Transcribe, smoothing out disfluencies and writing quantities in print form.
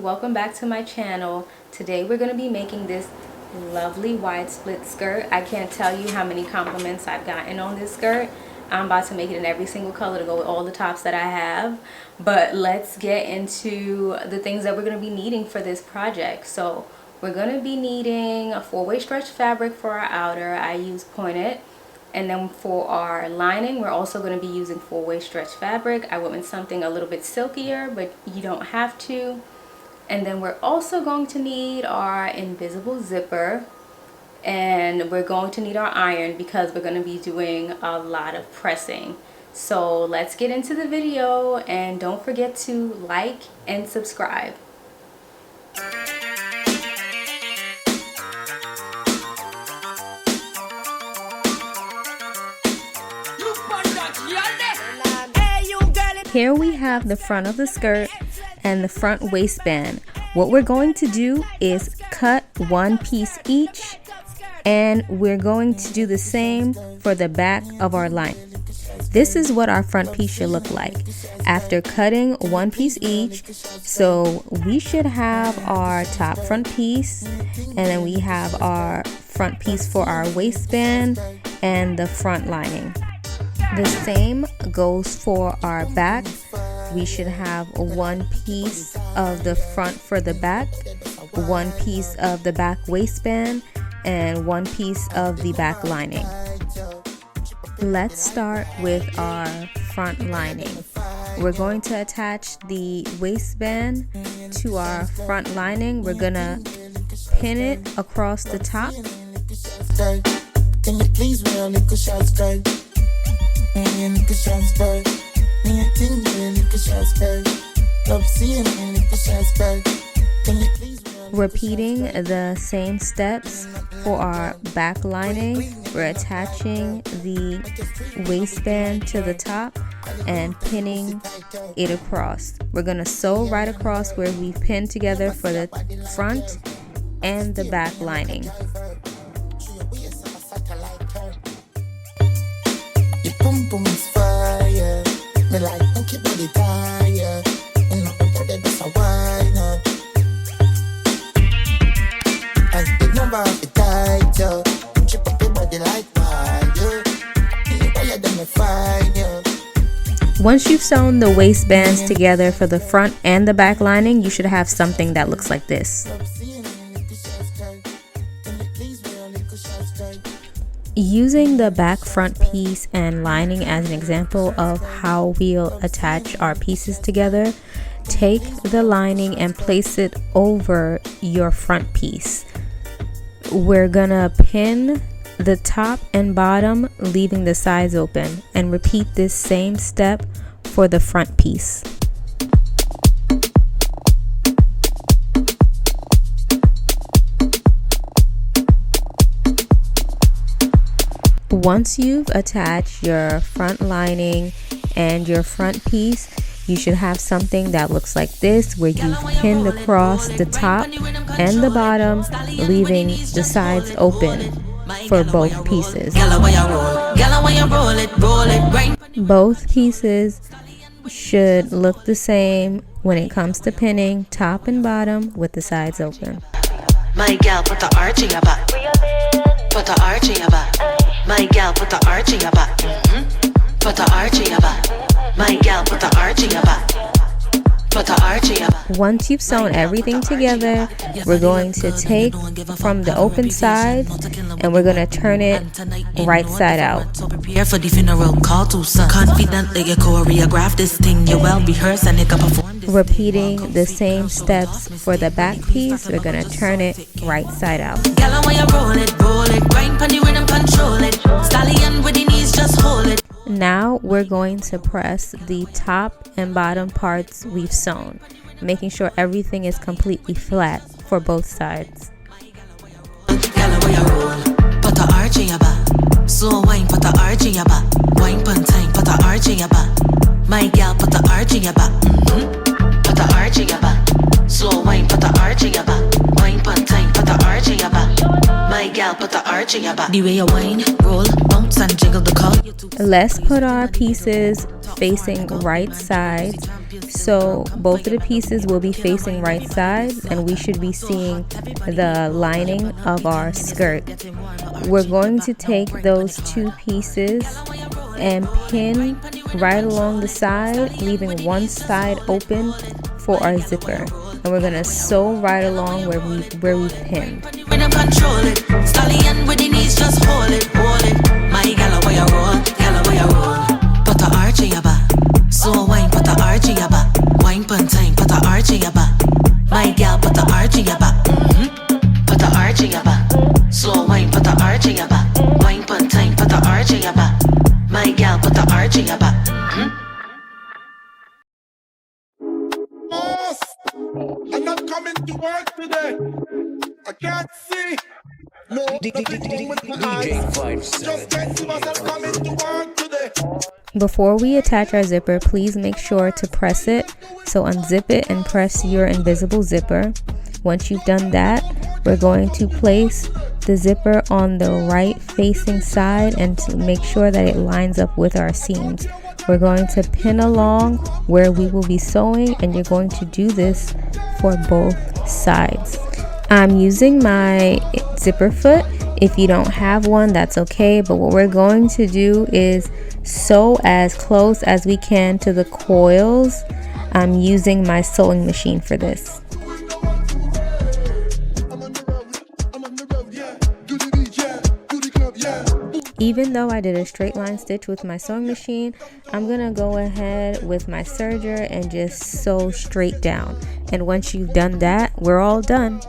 welcome back to my channel. Today we're going to be making this lovely wide split skirt. I can't tell you how many compliments I've gotten on this skirt. I'm about to make it in every single color to go with all the tops that I have. But let's get into the things that we're going to be needing for this project. So we're going to be needing a 4-way stretch fabric for our outer. I use pointed. And then for our lining, we're also going to be using 4-way stretch fabric. I went with something a little bit silkier, but you don't have to. And then we're also going to need our invisible zipper. And we're going to need our iron because we're going to be doing a lot of pressing. So let's get into the video, and don't forget to like and subscribe. Here we have the front of the skirt and the front waistband. What we're going to do is cut one piece each, and we're going to do the same for the back of our line. This is what our front piece should look like after cutting one piece each. So we should have our top front piece, and then we have our front piece for our waistband and the front lining. The same goes for our back. We should have one piece of the front for the back, one piece of the back waistband, and one piece of the back lining. Let's start with our front lining. We're going to attach the waistband to our front lining. We're gonna pin it across the top. Can you please wear a little short skirt? Repeating the same steps for our back lining. We're attaching the waistband to the top and pinning it across. We're going to sew right across where we've pinned together for the front and the back lining. Once you've sewn the waistbands together for the front and the back lining, you should have something that looks like this. Using the back front piece and lining as an example of how we'll attach our pieces together, take the lining and place it over your front piece. We're gonna pin the top and bottom, leaving the sides open, and repeat this same step for the front piece. Once you've attached your front lining and your front piece, you should have something that looks like this, where you've pinned across the top and the bottom, leaving the sides open for both pieces. Both pieces should look the same when it comes to pinning, top and bottom, with the sides open. My gal, put the arch in your back. Put the arch in your back. My gal, put the arch in your back. Put the arch in your back. My gal, put the arch in your back. Put the arch in your back. Once you've sewn everything together, we're going to take from the open side and we're going to turn it right side out. So prepare for the funeral, call to son. Confident that you choreograph this thing, you well rehearsed and you can perform this. Repeating the same steps for the back piece, we're going to turn it right side out. Gal, when you roll it, grind pon the rhythm, control it. Stallion with the knees, just hold it. Now we're going to press the top and bottom parts we've sewn, making sure everything is completely flat for both sides. Gal, when you roll, put the arch in your back. So wine, put the arch in your back. Wine pon time, put the arch in your back. My gal, put the arch in your back. Put the arch in your back. Slow wine, put the arch in your back. Wine pon time, put the arch in your back. My gal, put the arch The way you whine, roll, bounce and jiggle the call. Let's put our pieces facing right sides. So both of the pieces will be facing right sides and we should be seeing the lining of our skirt. We're going to take those two pieces and pin right along the side, leaving one side open for our zipper. And we're gonna sew right along where we've pinned. When I control it, stallion with the knees, just hold it, hold it. My gal, way I roll, gal, way I roll. Put the arch in your back, slow wine, put the arch in your back. Wine pun time, put the arch in your back. My gal, put the arch in your back. Put the arch in your back, slow wine, put the arch in your back. Wine pun time, put the arch in your back. My gal, put the arch in your back. I'm not coming to work today. I can't see. No, nothing wrong with my eyes. Just can't see myself coming to work today. Before we attach our zipper, please make sure to press it. So unzip it and press your invisible zipper. Once you've done that, we're going to place the zipper on the right facing side and to make sure that it lines up with our seams. We're going to pin along where we will be sewing, and you're going to do this for both sides. I'm using my zipper foot. If you don't have one, that's okay, but what we're going to do is sew as close as we can to the coils. I'm using my sewing machine for this. Even though I did a straight line stitch with my sewing machine, I'm gonna go ahead with my serger and just sew straight down. And once you've done that, we're all done.